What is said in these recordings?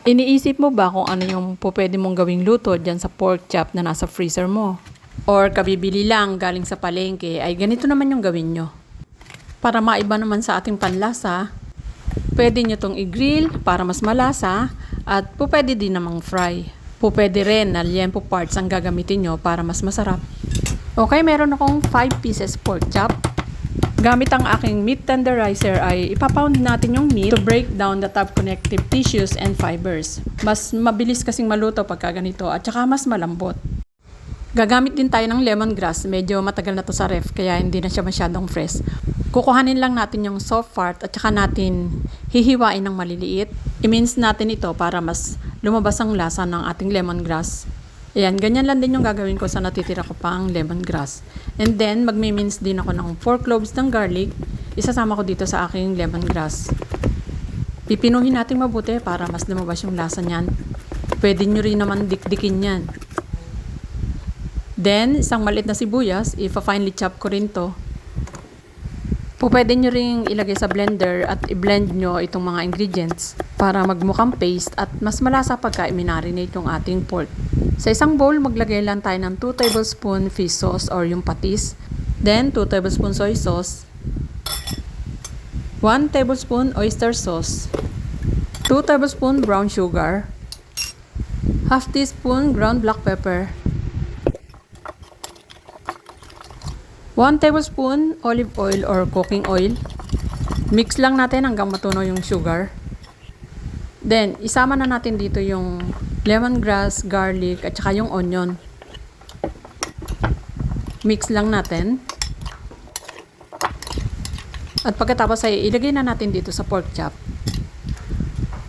Iniisip mo ba kung ano yung pwede mong gawing luto dyan sa pork chop na nasa freezer mo? Or kabibili lang galing sa palengke, ay ganito naman yung gawin nyo. Para maiba naman sa ating panlasa, pwede nyo tong i-grill para mas malasa at pwede din namang fry. Pwede rin na liempo parts ang gagamitin nyo para mas masarap. Okay, meron akong 5 pieces pork chop. Gamit ang aking meat tenderizer ay ipapound natin yung meat to break down the top connective tissues and fibers. Mas mabilis kasing maluto pagka ganito at saka mas malambot. Gagamit din tayo ng lemongrass. Medyo matagal na to sa ref kaya hindi na siya masyadong fresh. Kukuhanin lang natin yung soft part at saka natin hihiwain ng maliliit. I-mince natin ito para mas lumabas ang lasa ng ating lemongrass. Ayan, ganyan lang din yung gagawin ko sa natitira ko pang lemongrass. And then, magmi-mince din ako ng 4 cloves ng garlic. Isasama ko dito sa aking lemongrass. Pipinuhin natin mabuti para mas lumabas yung lasa niyan. Pwede nyo rin naman dikdikin yan. Then, isang maliit na sibuyas, finely chop ko rin to. Pwede nyo rin ilagay sa blender at i-blend nyo itong mga ingredients para magmukhang paste at mas malasa pagka i-marinate yung ating pork. Sa isang bowl, maglagay lang tayo ng 2 tablespoon fish sauce or yung patis. Then, 2 tablespoon soy sauce. 1 tablespoon oyster sauce. 2 tablespoon brown sugar. Half teaspoon ground black pepper. 1 tablespoon olive oil or cooking oil. Mix lang natin hanggang matunaw yung sugar. Then, isama na natin dito yung lemongrass, garlic, at saka yung onion. Mix lang natin. At pagkatapos ay ilagay na natin dito sa pork chop.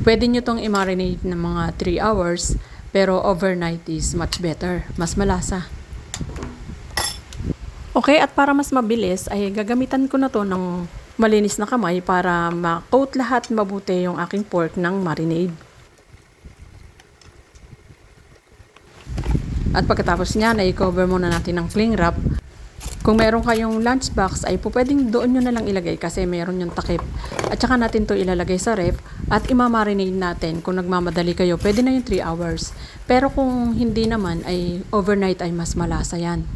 Pwede nyo tong i-marinate ng mga 3 hours, pero overnight is much better. Mas malasa. Okay, at para mas mabilis, ay gagamitan ko na to ng malinis na kamay para ma-coat lahat mabuti yung aking pork ng marinade. At pagkatapos niyan, ay i-cover muna natin ng cling wrap. Kung meron kayong lunchbox, ay pwedeng doon nyo na lang ilagay kasi meron yung takip. At saka natin to ilalagay sa ref at imamarinade natin. Kung nagmamadali kayo, pwede na yung 3 hours. Pero kung hindi naman, ay overnight ay mas malasa yan.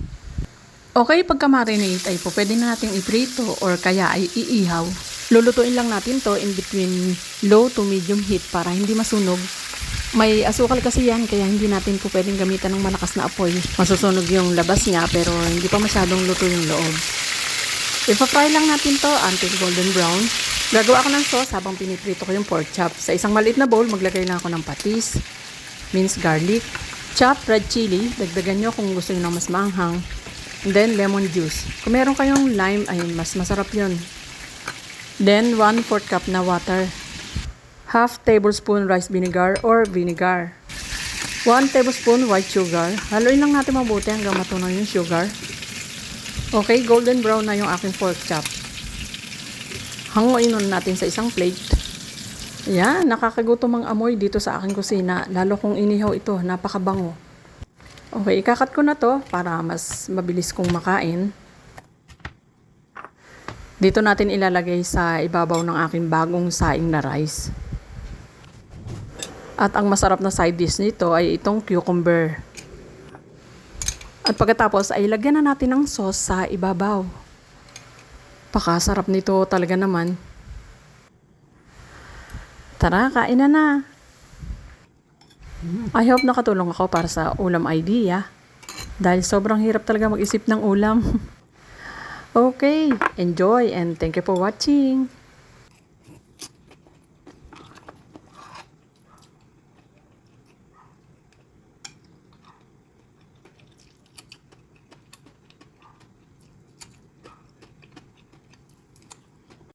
Okay, pagka marinate ay pwede na natin iprito or kaya ay iihaw. Lulutuin lang natin to in between low to medium heat para hindi masunog. May asukal kasi yan kaya hindi natin pwedeng gamitan ng malakas na apoy. Masusunog yung labas niya pero hindi pa masyadong luto yung loob. Ipa-fry lang natin to until golden brown. Gagawa ako ng sauce habang piniprito ko yung pork chop. Sa isang maliit na bowl, maglagay lang ako ng patis, minced garlic, chopped red chili. Dagdagan nyo kung gusto nyo ng mas maanghang. And then, lemon juice. Kung meron kayong lime, ay mas masarap yun. Then, 1/4 cup na water. Half tablespoon rice vinegar or vinegar. 1 tablespoon white sugar. Haluin lang natin mabuti hanggang matunaw yung sugar. Okay, golden brown na yung aking pork chop. Hanguin natin sa isang plate. Ayan, nakakagutom ang amoy dito sa aking kusina. Lalo kung inihaw ito, napakabango. Okay, ikakat ko na to para mas mabilis kong makain. Dito natin ilalagay sa ibabaw ng aking bagong saing na rice. At ang masarap na side dish nito ay itong cucumber. At pagkatapos ay lagyan na natin ng sauce sa ibabaw. Pakasarap nito talaga naman. Tara, kain na. I hope nakatulong ako para sa ulam idea. Dahil sobrang hirap talaga mag-isip ng ulam. Okay, enjoy and thank you for watching.